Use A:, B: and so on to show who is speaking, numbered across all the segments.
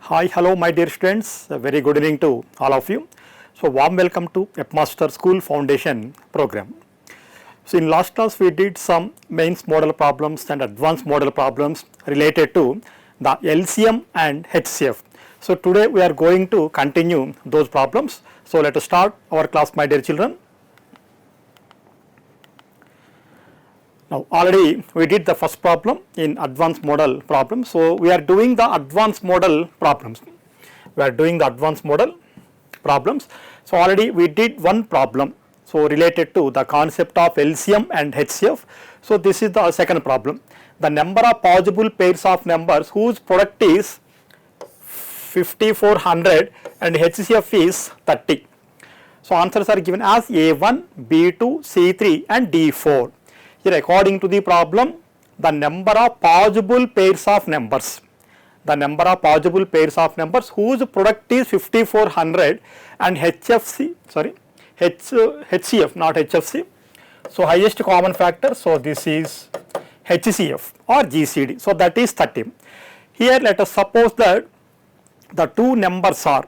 A: Hi, hello my dear students, a very good evening to all of you. So warm welcome to Webmaster School Foundation program. So in last class we did some mains model problems and advanced model problems related to the LCM and HCF. So today we are going to continue those problems. So let us start our class, my dear children. Now already we did the first problem in advanced model problem. So we are doing the advanced model problems. So already we did one problem, so related to the concept of LCM and HCF. So this is the second problem. The number of possible pairs of numbers whose product is 5400 and HCF is 30. So answers are given as A1, B2, C3 and D4. Here according to the problem, the number of possible pairs of numbers whose product is 5400 and HCF, not HFC. So highest common factor, so this is HCF or GCD, so that is 30. Here let us suppose that the two numbers are,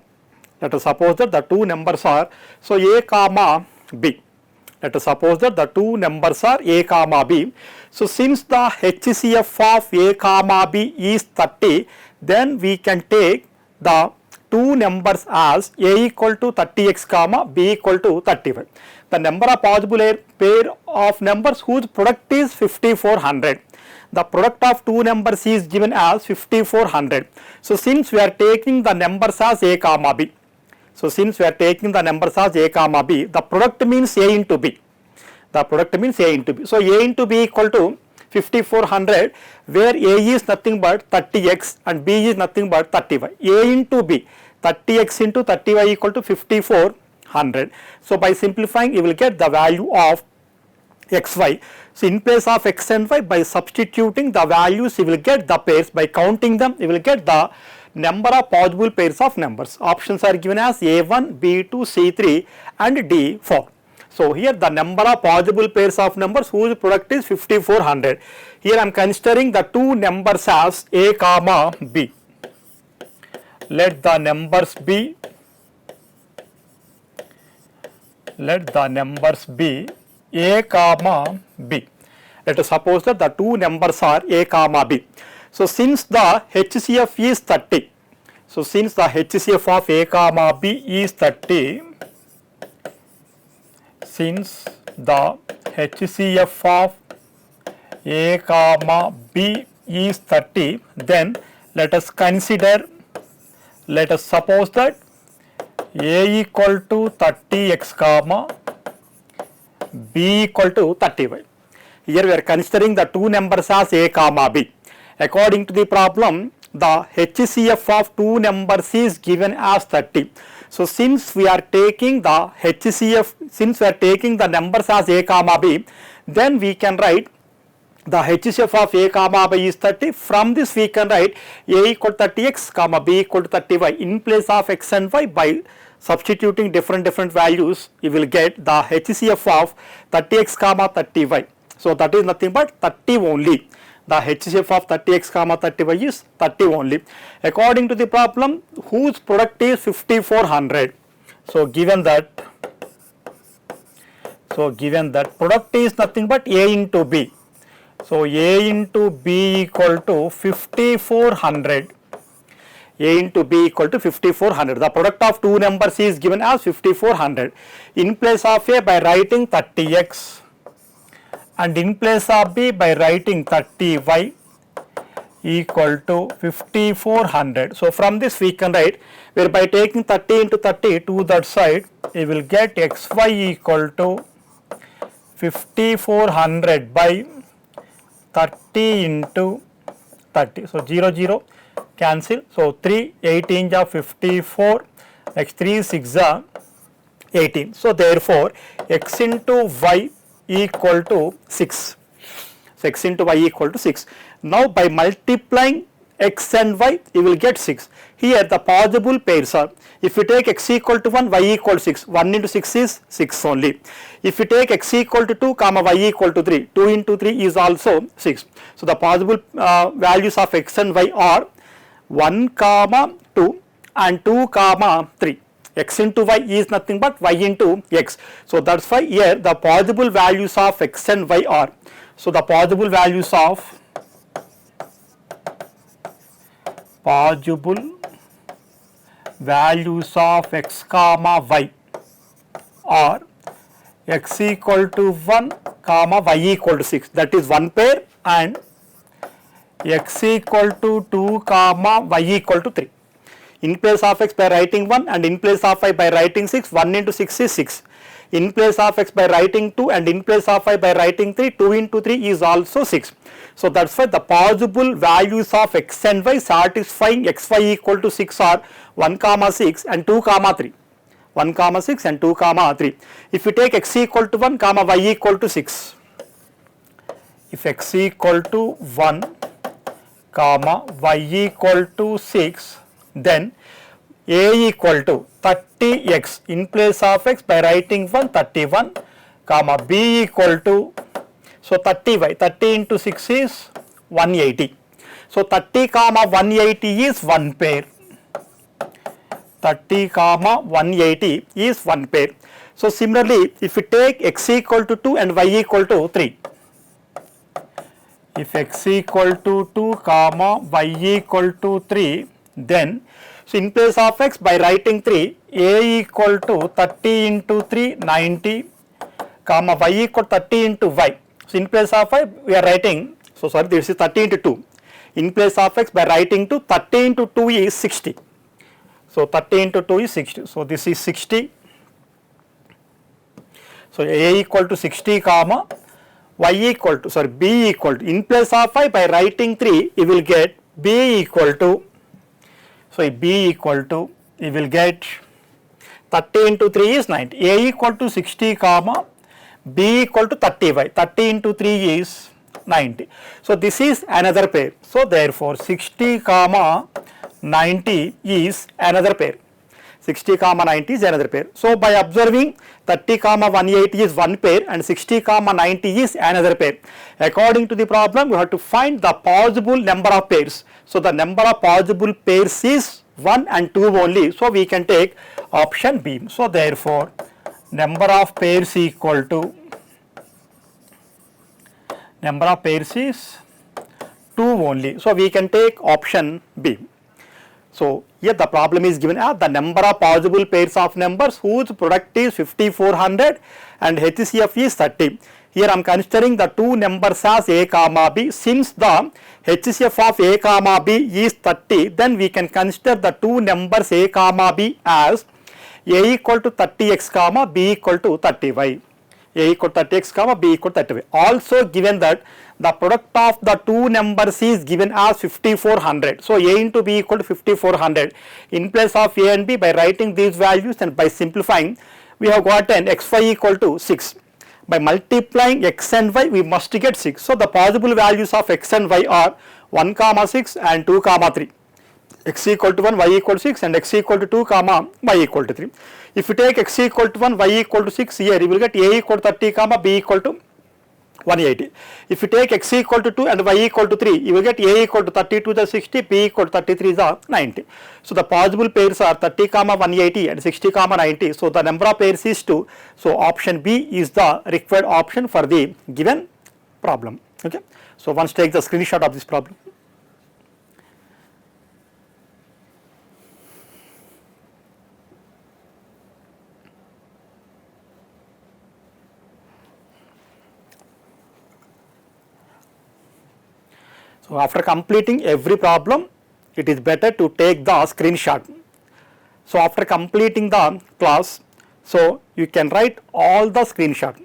A: so A comma B. Let us suppose that the two numbers are A comma B. So since the HCF of A comma B is 30, then we can take the two numbers as A equal to 30x comma B equal to 35. The number of possible pair of numbers whose product is 5400. The product of two numbers is given as 5400. So since we are taking the numbers as A comma B, so the product means A into B. So A into B equal to 5400, where A is nothing but 30x and B is nothing but 35. A into B, 30x into 30y equal to 5400. So by simplifying, you will get the value of xy. So in place of x and y, by substituting the values, you will get the pairs. By counting them, you will get the number of possible pairs of numbers. Options are given as A1, B2, C3 and D4. So here the number of possible pairs of numbers whose product is 5400. Here I am considering the two numbers as A comma B. Let the numbers be A comma B. Let us suppose that the two numbers are A comma B. So since the HCF is 30, so since the HCF of A comma B is 30, since the HCF of A comma B is 30, then let us suppose that A equal to 30x comma B equal to 30y. Here we are considering the two numbers as A comma B. According to the problem, the HCF of two numbers is given as 30. So since we are taking the numbers as A comma B, then we can write the HCF of A comma B is 30. From this we can write A equal to 30x comma B equal to 30y. In place of x and y, by substituting different values, you will get the HCF of 30x comma 30y. So that is nothing but 30 only. The HCF of 30x comma 30y is 30 only. According to the problem, whose product is 5400. So given that product is nothing but A into B. So A into B equal to 5400. A into B equal to 5400. The product of two numbers is given as 5400. In place of A, by writing 30x. And in place of B, by writing 30y equal to 5400. So from this we can write, where by taking 30 into 30 to that side, you will get xy equal to 5400 by 30 into 30. So 0 cancel. So 3 18 are 54, x 3 6 are 18. So therefore x into y equal to 6. So x into y equal to 6. Now by multiplying x and y, you will get 6. Here the possible pairs are, if you take x equal to 1, y equal to 6, 1 into 6 is 6 only. If you take x equal to 2, comma y equal to 3, 2 into 3 is also 6. So the possible values of x and y are 1 comma 2 and 2 comma 3. X into y is nothing but y into x. So that's why here the possible values of x and y are. So the possible values of x comma y are x equal to 1 comma y equal to 6, that is one pair, and x equal to 2 comma y equal to 3. In place of x by writing 1 and in place of y by writing 6, 1 into 6 is 6. In place of x by writing 2 and in place of y by writing 3, 2 into 3 is also 6. So that's why the possible values of x and y satisfying xy equal to 6 are 1 comma 6 and 2 comma 3. 1 comma 6 and 2 comma 3. If you take x equal to 1 comma y equal to 6, if x equal to 1 comma y equal to 6, then a equal to 30x in place of x by writing 1, 31 comma b equal to, so 30y, 30 into 6 is 180. So 30 comma 180 is one pair. 30 comma 180 is one pair. So similarly, if you take x equal to 2 and y equal to 3, if x equal to 2 comma y equal to 3, then so in place of x by writing 3, a equal to 30 into 3, 90 comma y equal to 30 into y. So in place of y we are writing, so sorry, this is 30 into 2. In place of x by writing 2, 30 into 2 is 60. So 30 into 2 is 60. So this is 60. So a equal to 60 comma y equal to, sorry, b equal to, in place of y by writing 3 you will get b equal to, so b equal to, you will get 30 into 3 is 90. A equal to 60 comma b equal to 30y. 30 into 3 is 90. So this is another pair. So therefore 60 comma 90 is another pair. 60 comma 90 is another pair. So by observing 30 comma 180 is one pair and 60 comma 90 is another pair. According to the problem, we have to find the possible number of pairs. So the number of possible pairs is 1 and 2 only. So we can take option B. So therefore number of pairs equal to, number of pairs is 2 only. So we can take option B. So here the problem is given as the number of possible pairs of numbers whose product is 5400 and HCF is 30. Here I am considering the two numbers as a comma b. Since the HCF of a comma b is 30, then we can consider the two numbers a comma b as a equal to 30x comma b equal to 30y. A equal to 30x comma b equal to 30y. Also given that the product of the two numbers is given as 5400. So a into b equal to 5400. In place of a and b, by writing these values and by simplifying, we have gotten xy equal to 6. By multiplying x and y, we must get 6. So the possible values of x and y are 1 comma 6 and 2 comma 3. X equal to 1, y equal to 6 and x equal to 2 comma y equal to 3. If you take x equal to 1, y equal to 6, here you will get a equal to 30 comma b equal to 180. If you take x equal to 2 and y equal to 3, you will get a equal to 32 the 60, b equal to 33 the 90. So the possible pairs are 30 comma 180 and 60 comma 90. So the number of pairs is 2. So option B is the required option for the given problem. Okay. So once take the screenshot of this problem. So after completing every problem, it is better to take the screenshot. So after completing the class, so you can write all the screenshot.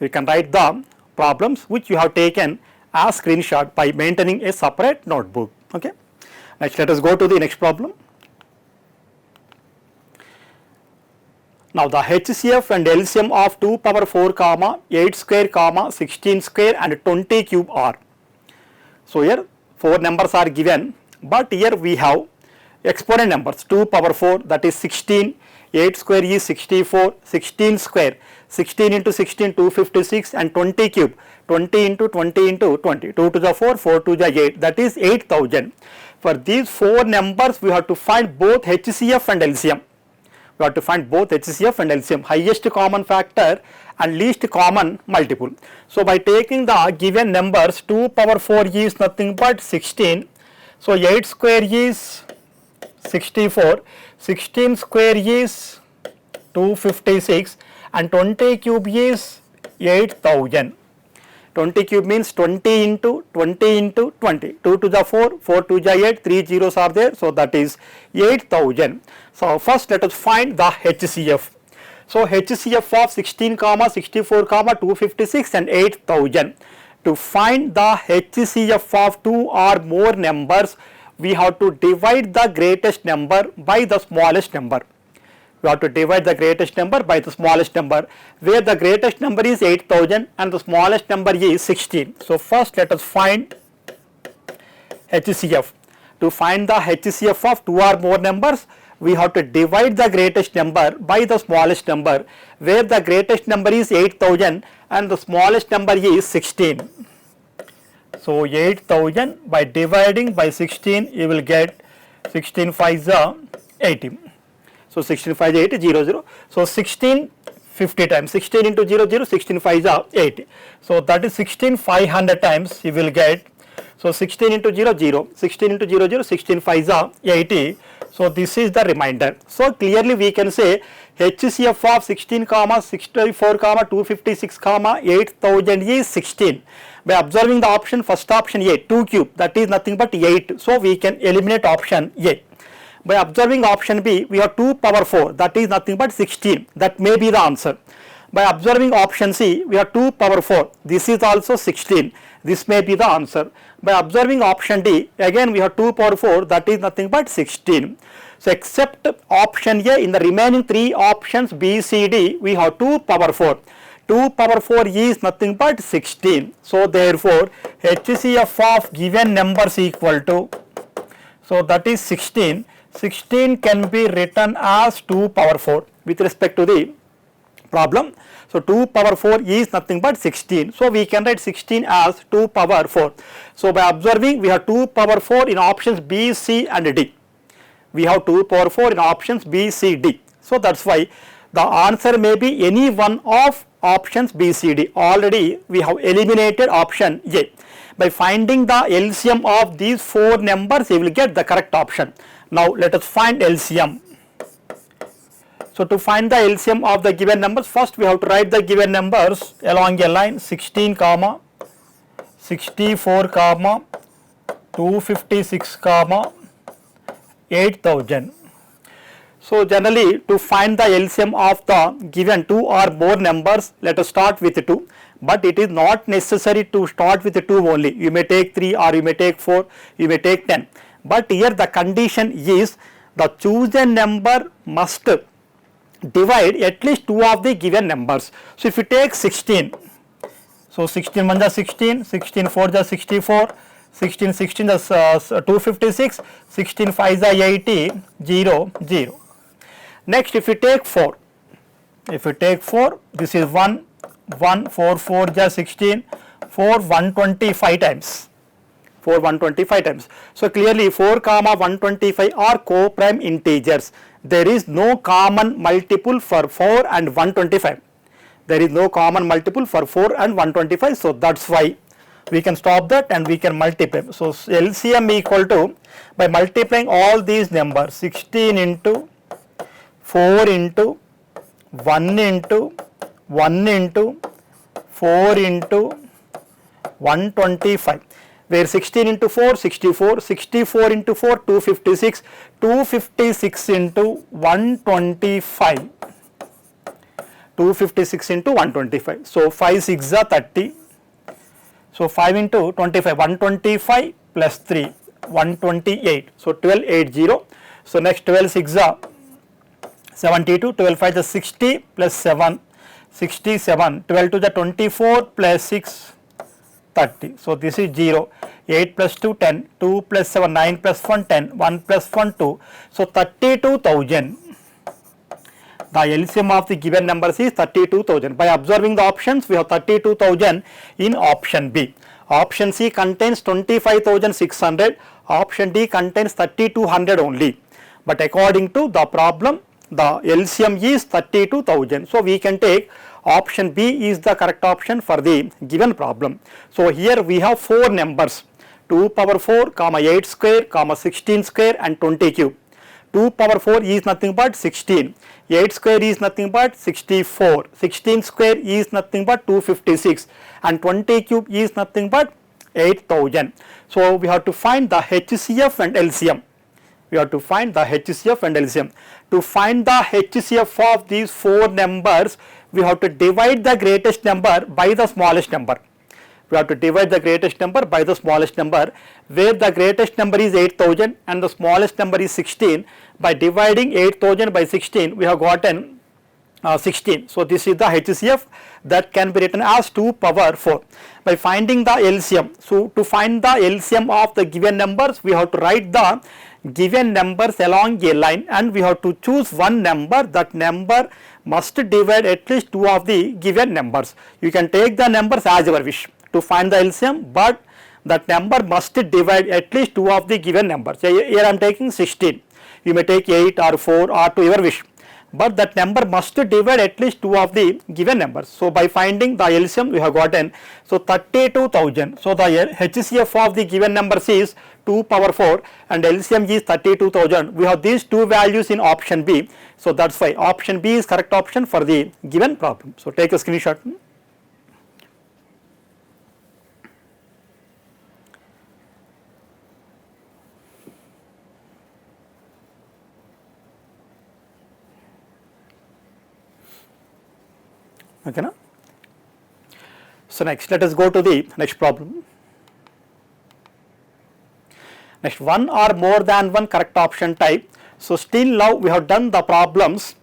A: You can write the problems which you have taken as screenshot by maintaining a separate notebook. Okay. Next, let us go to the next problem. Now the HCF and LCM of 2 power 4 comma 8 square comma 16 square and 20 cube are. So here 4 numbers are given, but here we have exponent numbers 2 power 4, that is 16, 8 square is 64, 16 square 16 into 16 256 and 20 cube 20 into 20 into 20, 2 to the 4, 4 to the 8, that is 8000. For these four numbers, we have to find both HCF and LCM. We have to find both HCF and LCM, highest common factor and least common multiple. So by taking the given numbers, 2 power 4 is nothing but 16. So 8 square is 64, 16 square is 256 and 20 cube is 8000. 20 cube means 20 into 20 into 20. 2 to the 4, 4 to the 8, 3 zeros are there. So that is 8000. So first let us find the HCF. So HCF of 16, 64, 256 and 8000. To find the HCF of two or more numbers, we have to divide the greatest number by the smallest number. We have to divide the greatest number by the smallest number, where the greatest number is 8000 and the smallest number is 16. So first let us find HCF. To find the HCF of two or more numbers, we have to divide the greatest number by the smallest number, where the greatest number is 8000 and the smallest number is 16. So 8000 by dividing by 16, you will get 16 5s are 80. So 16 5 is 80, 0 0. So 16 50 times, 16 into 0 0, 16 5s are 80. So that is 16 500 times you will get. So 16 into 0 0, 16 into 0 0, 16 5s are 80. So this is the remainder. So clearly we can say HCF of 16, 64, 256, 8000 is 16. By observing the option, first option A, 2 cube, that is nothing but 8. So we can eliminate option A. By observing option B, we have 2 power 4, that is nothing but 16. That may be the answer. By observing option C, we have 2 power 4, this is also 16. This may be the answer. By observing option D, again we have 2 power 4, that is nothing but 16. So except option A, in the remaining 3 options B, C, D, we have 2 power 4. 2 power 4 is nothing but 16. So therefore, HCF of given numbers equal to, so that is 16. 16 can be written as 2 power 4 with respect to the problem. So 2 power 4 is nothing but 16. So we can write 16 as 2 power 4. So by observing, we have 2 power 4 in options B, C and D. We have 2 power 4 in options B, C, D. So that's why the answer may be any one of options B, C, D. Already we have eliminated option A. By finding the LCM of these 4 numbers, you will get the correct option. Now let us find LCM. So to find the LCM of the given numbers, first we have to write the given numbers along a line 16, 64, 256, 8000. So generally to find the LCM of the given 2 or more numbers, let us start with 2. But it is not necessary to start with 2 only. You may take 3 or you may take 4, you may take 10. But here the condition is the chosen number must divide at least 2 of the given numbers. So if you take 16, so 16 1 is 16, 16 4 is 64, 16 16 is 256, 16 5 is 80, 0 0. Next if you take 4, this is 1 1, 4 4 is 16, 4 125 times. 4 125 times. So clearly 4 125 are co-prime integers. There is no common multiple for 4 and 125. There is no common multiple for 4 and 125. So that's why we can stop that and we can multiply. So LCM equal to, by multiplying all these numbers, 16 into 4 into 1 into 1 into 4 into 125. Where 16 into 4, 64, 64 into 4, 256, 256 into 125, 256 into 125. So 5 6 are 30. So 5 into 25, 125 plus 3, 128. So 1280. So next 12 6 are 72, 12 5 is 60 plus 7, 67, 12 to the 24 plus 6, 30. So this is 0, 8 plus 2, 10, 2 plus 7, 9 plus 1, 10, 1 plus 1, 2. So 32,000. The LCM of the given numbers is 32,000. By observing the options, we have 32,000 in option B. Option C contains 25,600, option D contains 3,200 only. But according to the problem, the LCM is 32,000. So we can take option B is the correct option for the given problem. So here we have 4 numbers, 2 power 4, comma 8 square, comma 16 square and 20 cube. 2 power 4 is nothing but 16, 8 square is nothing but 64, 16 square is nothing but 256 and 20 cube is nothing but 8,000. So we have to find the HCF and LCM. We have to find the HCF and LCM. To find the HCF of these 4 numbers, we have to divide the greatest number by the smallest number. We have to divide the greatest number by the smallest number, where the greatest number is 8,000 and the smallest number is 16. By dividing 8,000 by 16, we have gotten 16. So this is the HCF that can be written as 2 power 4. By finding the LCM, so to find the LCM of the given numbers, we have to write the given numbers along a line and we have to choose one number. That number must divide at least 2 of the given numbers. You can take the numbers as your wish to find the LCM, but that number must divide at least 2 of the given numbers. Here I am taking 16. You may take 8 or 4 or to your wish, but that number must divide at least 2 of the given numbers. So by finding the LCM, we have gotten 32,000. So the HCF of the given numbers is 2 power 4 and LCM is 32,000. We have these 2 values in option B. So that's why option B is correct option for the given problem. So take a screenshot. Okay, na? So next let us go to the next problem. Next, 1 or more than 1 correct option type. So still now we have done the problems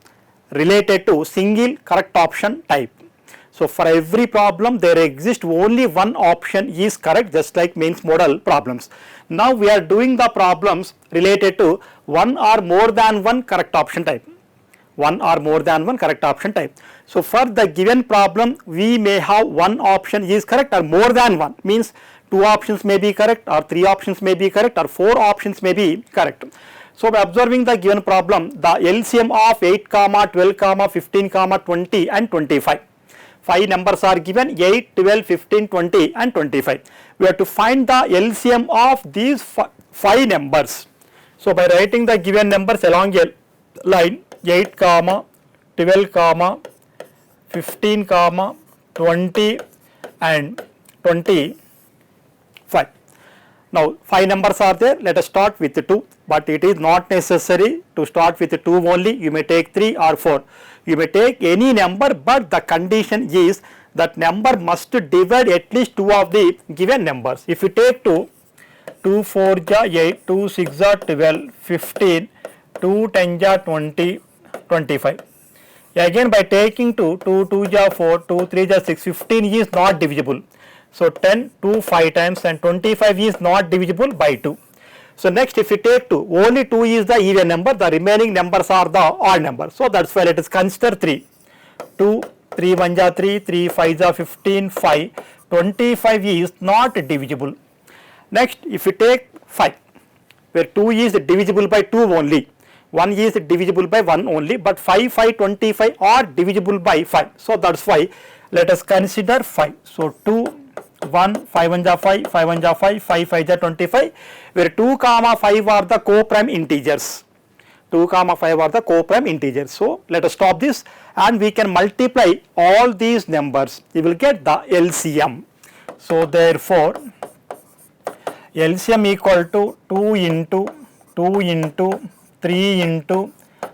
A: related to single correct option type. So for every problem there exists only one option is correct, just like mains model problems. Now we are doing the problems related to 1 or more than 1 correct option type. 1 or more than 1 correct option type. So for the given problem, we may have one option is correct or more than one, means 2 options may be correct or 3 options may be correct or 4 options may be correct. So by observing the given problem, the LCM of 8, 12, 15, 20 and 25. 5 numbers are given, 8, 12, 15, 20 and 25. We have to find the LCM of these 5 numbers. So by writing the given numbers along a line, 8, 12, 15, 20 and 25. Now 5 numbers are there, let us start with 2, but it is not necessary to start with 2 only. You may take 3 or 4. You may take any number, but the condition is that number must divide at least 2 of the given numbers. If you take 2, 2 4 ja 8, 2 6 ja 12, 15, 2 10 ja 20, 25. Again by taking 2, 2 2 ja 4, 2 3 ja 6, 15 is not divisible. So 10, 2 5 times and 25 is not divisible by 2. So next if you take 2, only 2 is the even number, the remaining numbers are the odd numbers. So that's why let us consider 3. 2, 3 1 ja 3, 3 5 ja 15, 5, 25 is not divisible. Next if you take 5, where 2 is divisible by 2 only, 1 is divisible by 1 only, but 5, 5, 25 are divisible by 5. So that's why let us consider 5. So 2, 1, 5 1 ja 5, 5 1 ja 5, 5 5 ja 25, where 2, 5 are the co-prime integers. 2, 5 are the co-prime integers. So let us stop this and we can multiply all these numbers. You will get the LCM. So therefore LCM equal to 2 into 3 into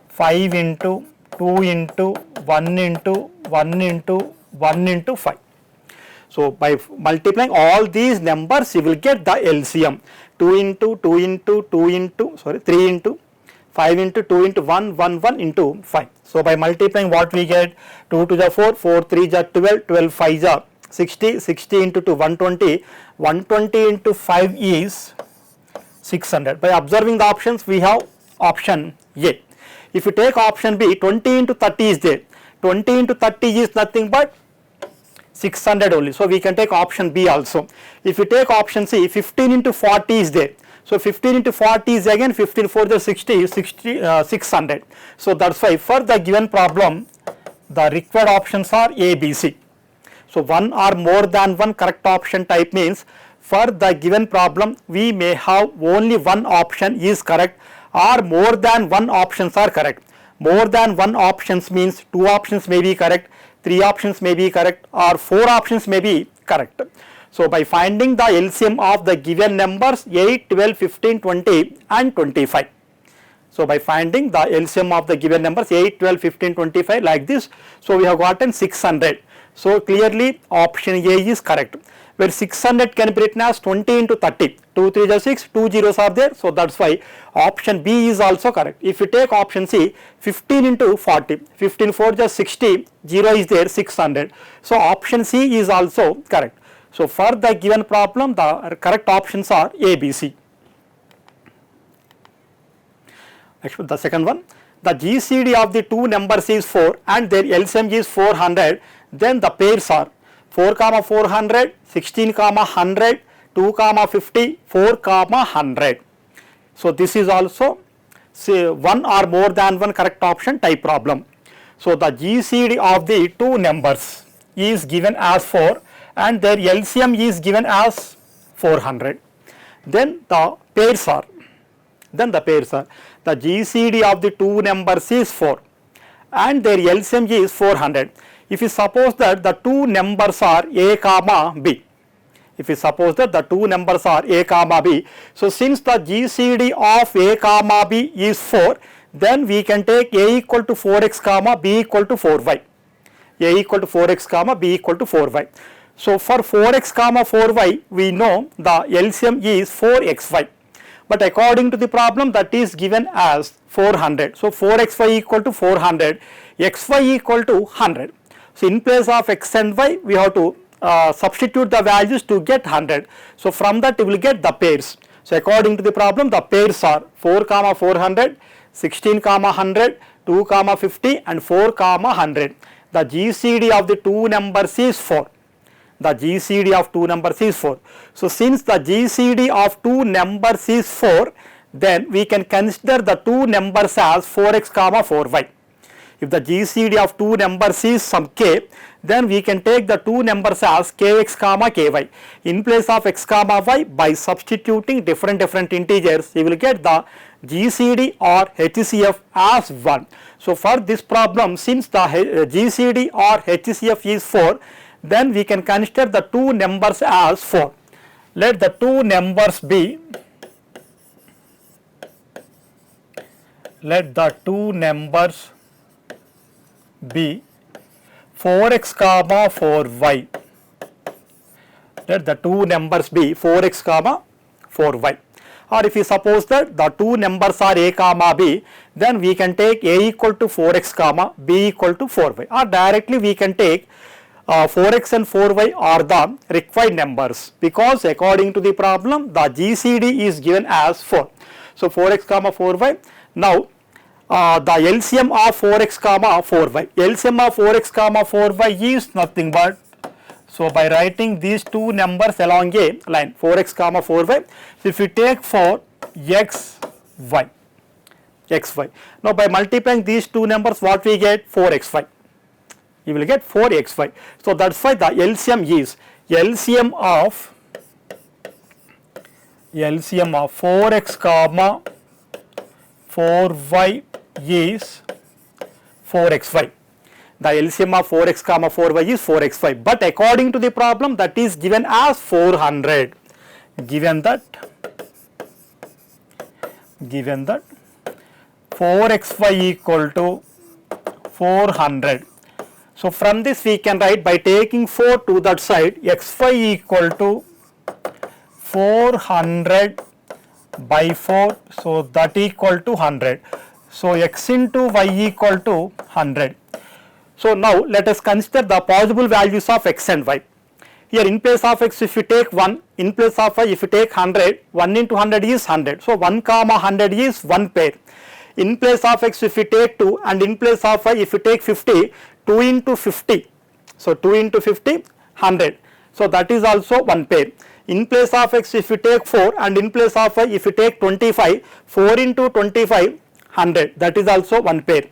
A: 5 into 2 into 1 into 1 into 1 into 5. So by multiplying all these numbers, you will get the LCM. 2 into 2 into 2 into 3 into 5 into 2 into 1 1 1 into 5. So by multiplying what we get, 2 to the 4, 4 3 ja 12, 12 5 ja 60, 60 into 2 120, 120 into 5 is 600. By observing the options, we have option A. If you take option B, 20 into 30 is there. 20 into 30 is nothing but 600 only. So we can take option B also. If you take option C, 15 into 40 is there. So 15 into 40 is again 15 for the 60, 600. So that's why for the given problem, the required options are A, B, C. So one or more than one correct option type means for the given problem, we may have only one option is correct or more than one options are correct. More than one options means 2 options may be correct, 3 options may be correct or 4 options may be correct. So by finding the LCM of the given numbers 8, 12, 15, 20 and 25. So by finding the LCM of the given numbers 8, 12, 15, 25 like this, so we have gotten 600. So clearly option A is correct, where 600 can be written as 20 into 30, 2 3 are 6, 2 zeros are there, so that's why option B is also correct. If you take option C, 15 into 40, 15 4 just 60, 0 is there, 600, so option C is also correct. So for the given problem, the correct options are A, B, C. Actually the second one, the GCD of the two numbers is 4 and their LCM is 400, then the pairs are 4 comma 400, 16 comma 100, 2 comma 50, 4 comma 100. So this is also say one or more than one correct option type problem. So the GCD of the two numbers is given as 4 and their LCM is given as 400. Then the pairs are the GCD of the two numbers is 4 and their LCM is 400. If you suppose that the two numbers are A comma B, if you suppose that the two numbers are A comma B, so since the GCD of A comma B is 4, then we can take A equal to 4x comma B equal to 4y, A equal to 4x comma B equal to 4y. So for 4x comma 4y, we know the LCM is 4xy, but according to the problem that is given as 400. So 4xy equal to 400, xy equal to 100. So in place of x and y, we have to substitute the values to get 100. So from that we will get the pairs. So according to the problem, the pairs are 4 comma 400, 16 comma 100, 2 comma 50 and 4 comma 100. The GCD of the two numbers is 4. The GCD of two numbers is 4. So since the GCD of two numbers is 4, then we can consider the two numbers as 4x comma 4y. If the GCD of two numbers is some k, then we can take the two numbers as kx comma ky. In place of x comma y, by substituting different integers, we will get the GCD or HCF as 1. So for this problem, since the GCD or HCF is 4, then we can consider the two numbers as 4. Let the two numbers be, be 4x comma 4y. Let the two numbers be 4x comma 4y. Or if you suppose that the two numbers are A comma B, then we can take A equal to 4x comma B equal to 4y, or directly we can take 4x and 4y are the required numbers, because according to the problem the GCD is given as 4. So 4x comma 4y. Now the LCM of 4x comma 4y. LCM of 4x comma 4y is nothing but, so by writing these two numbers along a line 4x comma 4y, so if you take for xy, now by multiplying these two numbers, what we get? 4xy. You will get 4xy. So that's why the LCM is LCM of 4x comma 4y is 4xy. The LCM of 4x comma 4y is 4xy, but according to the problem that is given as 400. Given that 4xy equal to 400. So from this we can write, by taking 4 to that side, xy equal to 400 by 4, so that equal to 100. So x into y equal to 100. So now let us consider the possible values of x and y. Here in place of x if you take 1, in place of y if you take 100, 1 into 100 is 100. So 1 comma 100 is one pair. In place of x if you take 2, and in place of y if you take 50, 2 into 50. So 2 into 50, 100. So that is also one pair. In place of x if you take 4 and in place of y if you take 25, 4 into 25 100, that is also one pair.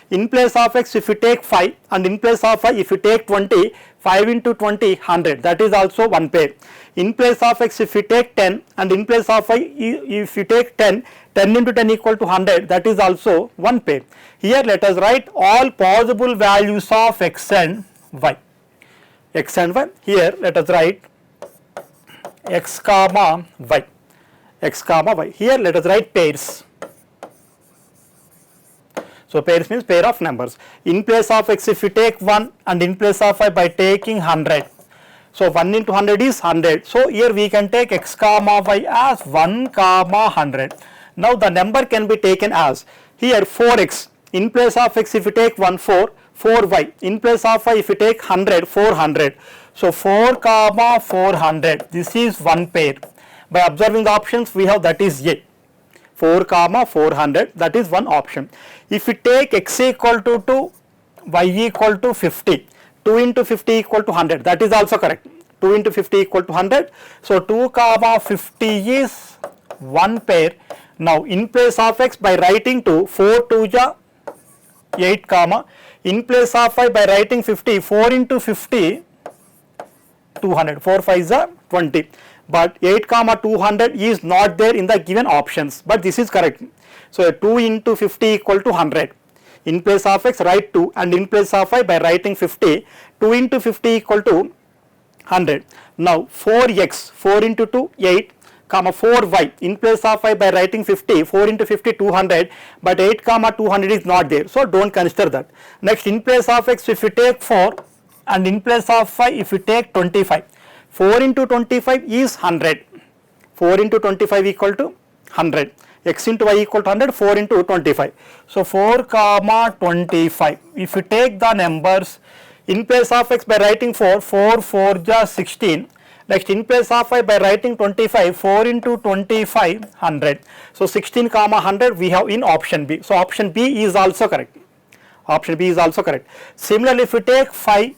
A: In place of x if you take 5 and in place of y if you take 20, 5 into 20 100, that is also one pair. In place of x if you take 10 and in place of y if you take 10, 10 into 10 equal to 100, that is also one pair. Here let us write all possible values of x and y. X and y, here let us write x comma y, x comma y. Here let us write pairs. So pairs means pair of numbers. In place of x if you take 1 and in place of y by taking 100. So 1 into 100 is 100. So here we can take x comma y as 1 comma 100. Now the number can be taken as here 4x. In place of x if you take 1, 4, 4y. In place of y if you take 100, 400. So 4 comma 400. This is one pair. By observing the options we have, that is A. 4 comma 400, that is one option. If we take x equal to 2, y equal to 50, 2 into 50 equal to 100, that is also correct. 2 into 50 equal to 100. So 2 comma 50 is one pair. Now in place of x by writing 2, 4 2 ja 8 comma. In place of y by writing 50, 4 into 50 200, 4 5 is 20. But 8 comma 200 is not there in the given options, but this is correct. So 2 into 50 equal to 100. In place of x write 2 and in place of y by writing 50, 2 into 50 equal to 100. Now 4x, 4 into 2 8 comma 4y. In place of y by writing 50, 4 into 50 200, but 8 comma 200 is not there, so don't consider that. Next in place of x if you take 4 and in place of y if you take 25, 4 into 25 is 100, 4 into 25 equal to 100, x into y equal to 100, 4 into 25. So 4 comma 25. If you take the numbers in place of x by writing 4, 4 4 ja 16. Next in place of y by writing 25, 4 into 25 100. So 16 comma 100 we have in option B. So option B is also correct. Option B is also correct. Similarly, if we take 5,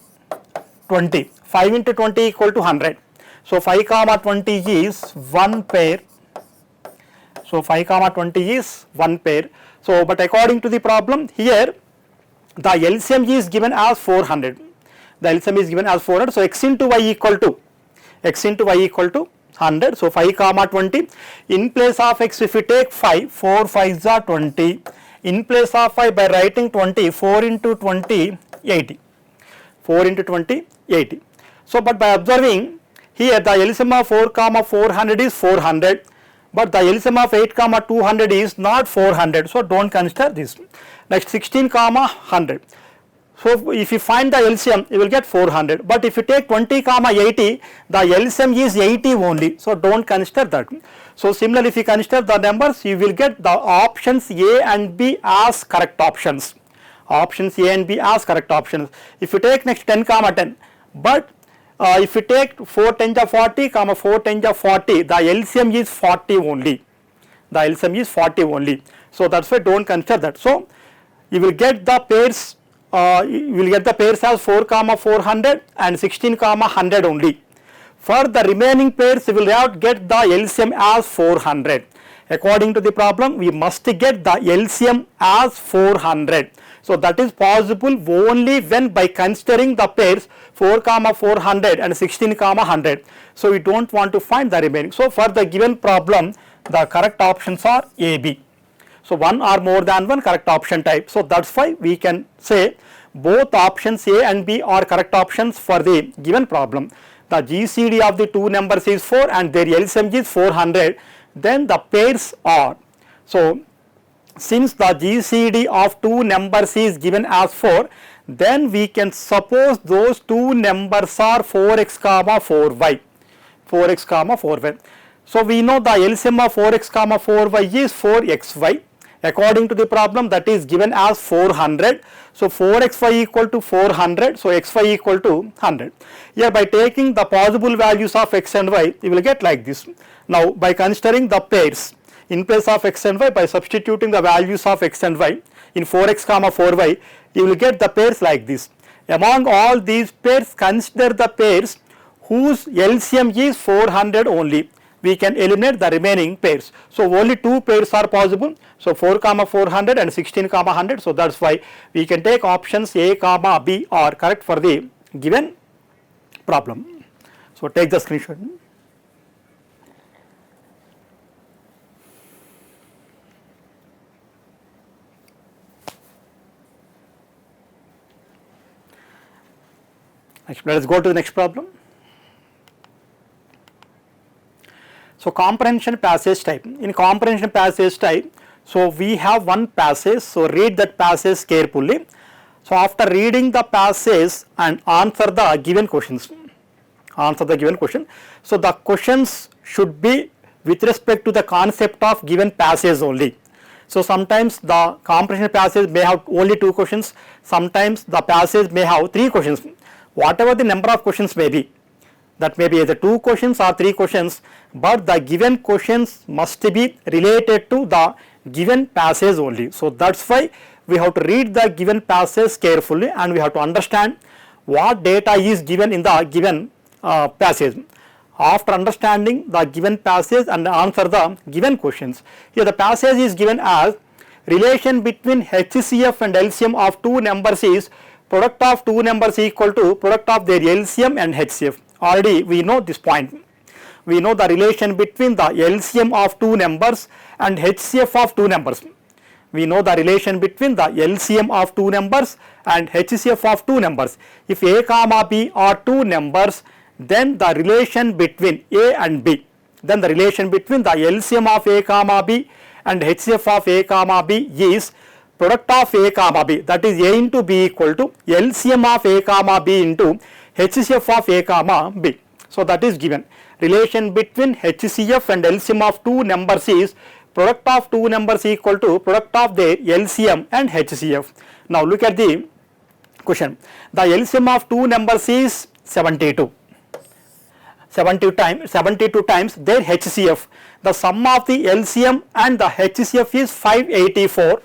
A: 20, 5 into 20 equal to 100. So 5 comma 20 is one pair. So 5 comma 20 is one pair. So but according to the problem here, the LCM is given as 400. The LCM is given as 400. So x into y equal to 100. So 5 comma 20. In place of x if we take 5, 4 5 are 20. In place of y by writing 20, 4 into 20 80. 4 into 20 80. So but by observing here the LCM of 4 comma 400 is 400, but the LCM of 8 comma 200 is not 400. So don't consider this. Next 16 comma 100. So if you find the LCM you will get 400, but if you take 20 comma 80, the LCM is 80 only, so don't consider that. So similarly if you consider the numbers, you will get the options A and B as correct options. Options A and B as correct options. If you take next 10 comma 10, but if you take 4 10 ja 40 comma 4 10 ja 40, the LCM is 40 only. The LCM is 40 only. So that's why don't consider that. So you will get the pairs. You will get the pairs as 4 comma 400 and 16 comma 100 only. For the remaining pairs you will have to get the LCM as 400. According to the problem we must get the LCM as 400. So that is possible only when by considering the pairs 4 comma 400 and 16 comma 100. So we don't want to find the remaining. So for the given problem the correct options are A, B. So one or more than one correct option type. So that's why we can say both options A and B are correct options for the given problem. The GCD of the two numbers is 4 and their LCM is 400. Then the pairs are. So since the GCD of two numbers is given as 4, then we can suppose those two numbers are 4x comma 4y. 4x comma 4y. So we know the LCM of 4x comma 4y is 4xy. According to the problem that is given as 400. So 4xy equal to 400. So xy equal to 100. Here by taking the possible values of x and y, you will get like this. Now by considering the pairs in place of x and y, by substituting the values of x and y in 4x comma 4y, you will get the pairs like this. Among all these pairs, consider the pairs whose LCM is 400 only. We can eliminate the remaining pairs. So only two pairs are possible. So 4 comma 400 and 16 comma 100. So that's why we can take options A comma B are correct for the given problem. So take the screenshot. Next, let us go to the next problem. So comprehension passage type. In comprehension passage type, so we have one passage. So read that passage carefully. So after reading the passage and answer the given questions. Answer the given question. So the questions should be with respect to the concept of given passage only. So sometimes the comprehension passage may have only 2 questions. Sometimes the passage may have 3 questions. Whatever the number of questions may be, that may be either 2 questions or 3 questions, but the given questions must be related to the given passage only. So that's why we have to read the given passage carefully and we have to understand what data is given in the given passage. After understanding the given passage and answer the given questions, here the passage is given as relation between HCF and LCM of 2 numbers is product of 2 numbers equal to product of their LCM and HCF. Already we know this point. We know the relation between the LCM of 2 numbers and HCF of 2 numbers. We know the relation between the LCM of 2 numbers and HCF of 2 numbers. If A comma B are 2 numbers, then the relation between A and B, then the relation between the LCM of A comma B and HCF of A comma B is product of A comma B, that is A into B equal to LCM of A comma B into HCF of A comma B. So that is given. Relation between HCF and LCM of 2 numbers is product of 2 numbers equal to product of their LCM and HCF. Now look at the question. The LCM of 2 numbers is 72. 72 times their HCF. The sum of the LCM and the HCF is 584.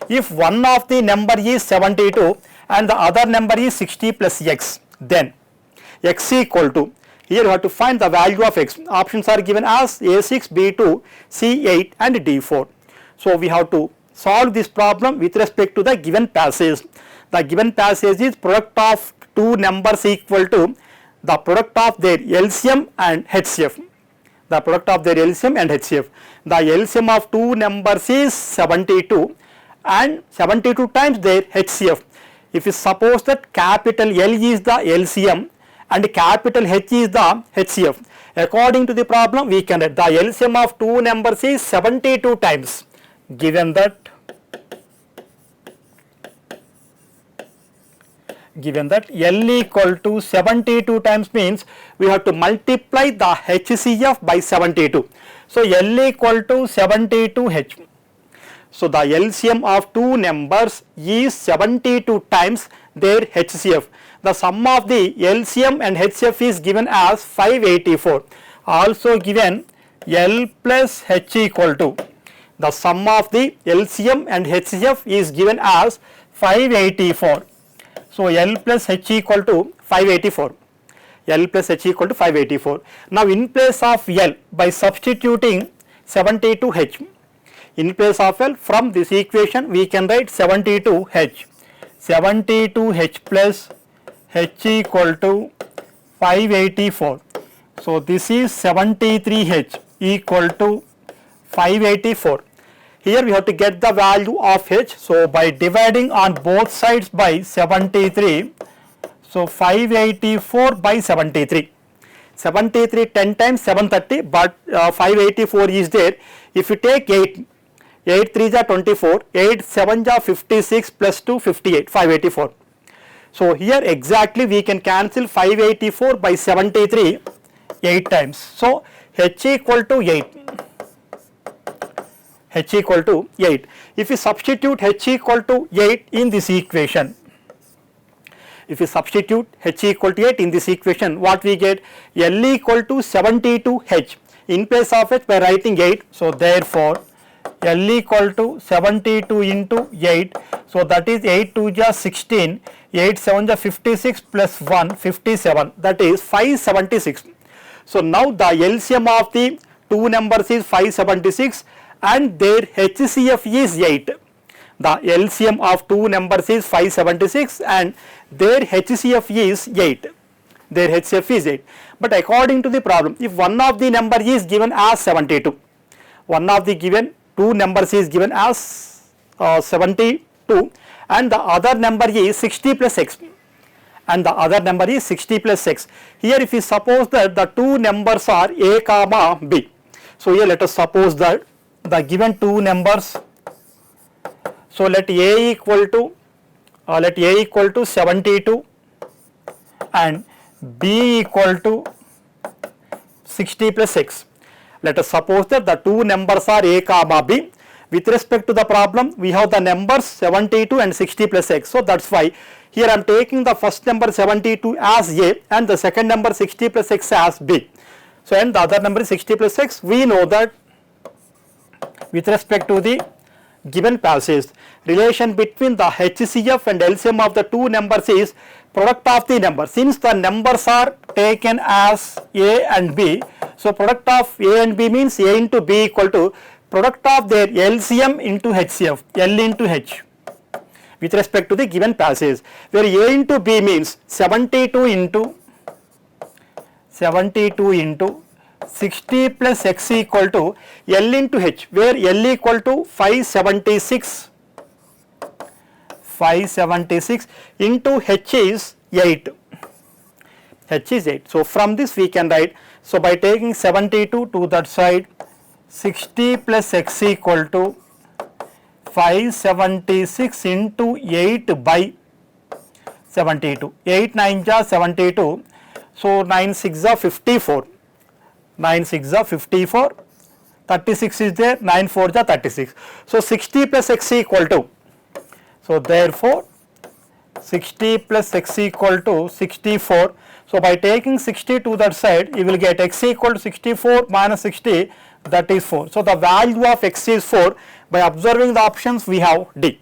A: If one of the number is 72 and the other number is 60 plus x, then x equal to, here you have to find the value of x. Options are given as A6, B2, C8 and D4. So we have to solve this problem with respect to the given passage. The given passage is product of 2 numbers equal to the product of their LCM and HCF. The product of their LCM and HCF. The LCM of 2 numbers is 72 and 72 times their HCF. If you suppose that capital L is the LCM and capital H is the HCF, according to the problem we can write the LCM of 2 numbers is 72 times. Given that L equal to 72 times means we have to multiply the HCF by 72. So L equal to 72H. So the LCM of 2 numbers is 72 times their HCF. The sum of the LCM and HCF is given as 584. Also given L plus H equal to, the sum of the LCM and HCF is given as 584. So L plus H equal to 584. L plus H equal to 584. Now in place of L, by substituting 72H, in place of L, from this equation we can write 72H. 72H plus H equal to 584. So this is 73H equal to 584. Here we have to get the value of H. So by dividing on both sides by 73, so 584 by 73. 73 10 times 730, but 584 is there. If you take 8 3s are 24, 8 7s are 56 plus 2 58, 584. So here exactly we can cancel 584 by 73 8 times. So H equal to 8. H equal to 8. If you substitute H equal to 8 in this equation, if you substitute H equal to 8 in this equation, what we get? L equal to 72H. In place of H by writing 8, so therefore L equal to 72 into 8. So that is 8 2 ja 16, 8 7 ja 56 plus 1 57, that is 576. So now the LCM of the two numbers is 576 and their HCF is 8. The LCM of two numbers is 576 and their HCF is 8. Their HCF is 8. But according to the problem, if one of the number is given as 72, one of the given two numbers is given as 72 and the other number is 60 plus x, and the other number is 60 plus x. Here if we suppose that the two numbers are a comma b. So here let us suppose that the given two numbers, so let a equal to 72 and b equal to 60 plus x. Let us suppose that the two numbers are a comma b. With respect to the problem, we have the numbers 72 and 60 plus x. So that's why here I am taking the first number 72 as a and the second number 60 plus x as b. So and the other number is 60 plus x. We know that with respect to the given passage, relation between the HCF and LCM of the two numbers is product of the number. Since the numbers are taken as a and b, so product of a and b means a into b equal to product of their LCM into HCF, L into H, with respect to the given passage, where a into b means 72 into 60 plus x equal to L into H, where L equal to 576 into H is 8. H is 8. So from this we can write, so by taking 72 to that side, 60 plus x equal to 576 into 8 by 72. 8 9 ja 72. So 9 6 ja 54. 9 6 ja 54. 36 is there. 9 4 ja 36. So 60 plus x equal to. So therefore 60 plus x equal to 64. So by taking 60 to that side, you will get x equal to 64 minus 60, that is 4. So the value of x is 4. By observing the options, we have D.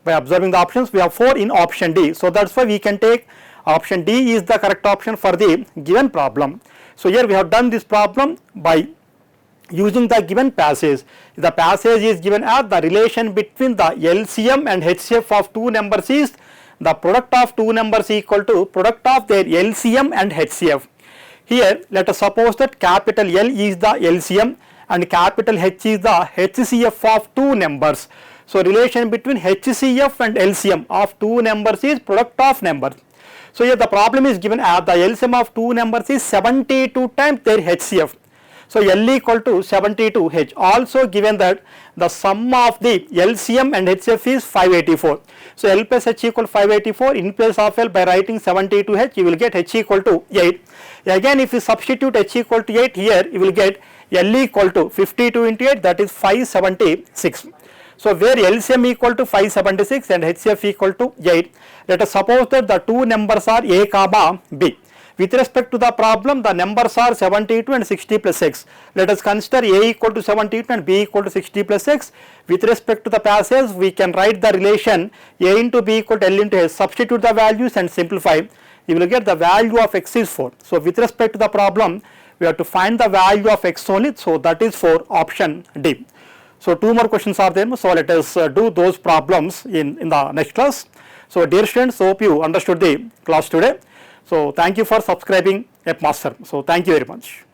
A: By observing the options, we have 4 in option D. So that's why we can take option D is the correct option for the given problem. So here we have done this problem by using the given passage. The passage is given as the relation between the LCM and HCF of two numbers is the product of two numbers equal to product of their LCM and HCF. Here let us suppose that capital L is the LCM and capital H is the HCF of two numbers. So relation between HCF and LCM of two numbers is product of numbers. So here the problem is given as the LCM of two numbers is 72 times their HCF. So L equal to 72 H. Also given that the sum of the LCM and HCF is 584. So L plus H equal 584. In place of L, by writing 72 H, you will get H equal to 8. Again if you substitute H equal to 8 here, you will get L equal to 52 into 8, that is 576. So where LCM equal to 576 and HCF equal to 8, let us suppose that the two numbers are a comma b. With respect to the problem, the numbers are 72 and 60 plus x. Let us consider a equal to 72 and b equal to 60 plus x. With respect to the passage, we can write the relation a into b equal to L into h. Substitute the values and simplify. You will get the value of x is 4. So with respect to the problem, we have to find the value of x only. So that is for option D. So two more questions are there. So let us do those problems in the next class. So dear students, hope you understood the class today. So thank you for subscribing AppMaster. So thank you very much.